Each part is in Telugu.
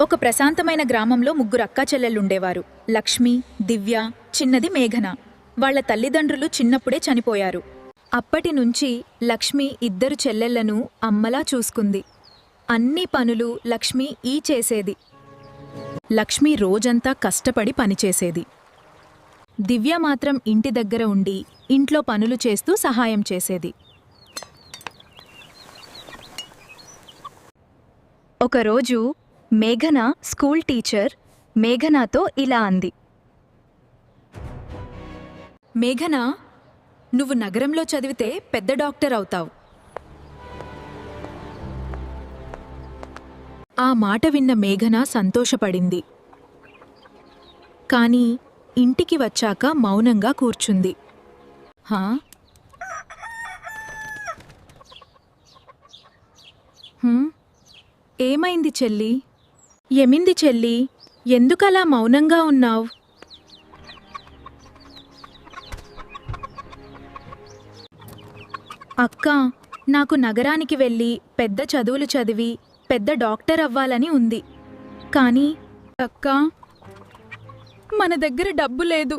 ఒక ప్రశాంతమైన గ్రామంలో ముగ్గురు అక్కాచెల్లెళ్ళుండేవారు. లక్ష్మి, దివ్య, చిన్నది మేఘన. వాళ్ల తల్లిదండ్రులు చిన్నప్పుడే చనిపోయారు. అప్పటినుంచి లక్ష్మి ఇద్దరు చెల్లెళ్లను అమ్మలా చూసుకుంది. అన్ని పనులు లక్ష్మి చేసేది. లక్ష్మి రోజంతా కష్టపడి పనిచేసేది. దివ్య మాత్రం ఇంటి దగ్గర ఉండి ఇంట్లో పనులు చేస్తూ సహాయం చేసేది. ఒకరోజు మేఘన స్కూల్ టీచర్ మేఘనాతో ఇలా అంది. మేఘనా, నువ్వు నగరంలో చదివితే పెద్ద డాక్టర్ అవుతావు. ఆ మాట విన్న మేఘన సంతోషపడింది. కాని ఇంటికి వచ్చాక మౌనంగా కూర్చుంది. హా? ఏమైంది చెల్లి? ఏమింది చెల్లి? ఎందుకలా మౌనంగా ఉన్నావ్? అక్కా, నాకు నగరానికి వెళ్ళి పెద్ద చదువులు చదివి పెద్ద డాక్టర్ అవ్వాలని ఉంది. కానీ అక్కా, మన దగ్గర డబ్బు లేదు.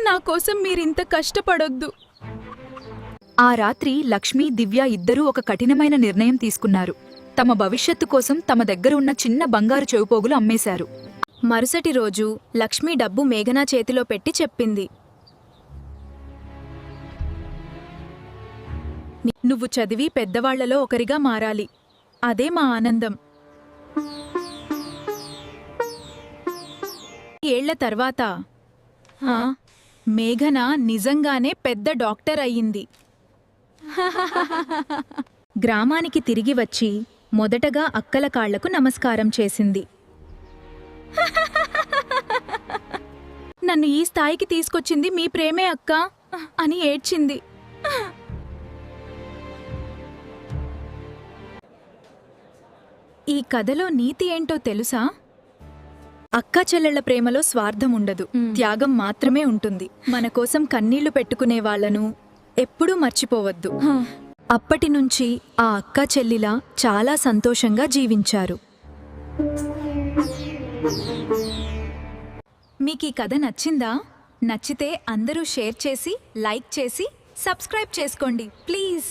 నా కోసం మీరింత కష్టపడొద్దు. ఆ రాత్రి లక్ష్మి, దివ్య ఇద్దరూ ఒక కఠినమైన నిర్ణయం తీసుకున్నారు. తమ భవిష్యత్తు కోసం తమ దగ్గర ఉన్న చిన్న బంగారు చెవుపోగులు అమ్మేశారు. మరుసటి రోజు లక్ష్మి డబ్బు మేఘనా చేతిలో పెట్టి చెప్పింది, నువ్వు చదివి పెద్దవాళ్లలో ఒకరిగా మారాలి. అదే మా ఆనందం. ఏళ్ల తర్వాత మేఘన నిజంగానే పెద్ద డాక్టర్ అయ్యింది. గ్రామానికి తిరిగి వచ్చి మొదటగా అక్కల కాళ్లకు నమస్కారం చేసింది. నన్ను ఈ స్థాయికి తీసుకొచ్చింది మీ ప్రేమే అక్కా అని ఏడ్చింది. ఈ కథలో నీతి ఏంటో తెలుసా? అక్కా చెల్లెళ్ల ప్రేమలో స్వార్థం ఉండదు, త్యాగం మాత్రమే ఉంటుంది. మన కోసం కన్నీళ్లు పెట్టుకునే వాళ్లను ఎప్పుడూ మర్చిపోవద్దు. అప్పటినుంచి ఆ అక్కా చెల్లిలా చాలా సంతోషంగా జీవించారు. మీకీ కథ నచ్చిందా? నచ్చితే అందరూ షేర్ చేసి, లైక్ చేసి, సబ్స్క్రైబ్ చేసుకోండి ప్లీజ్.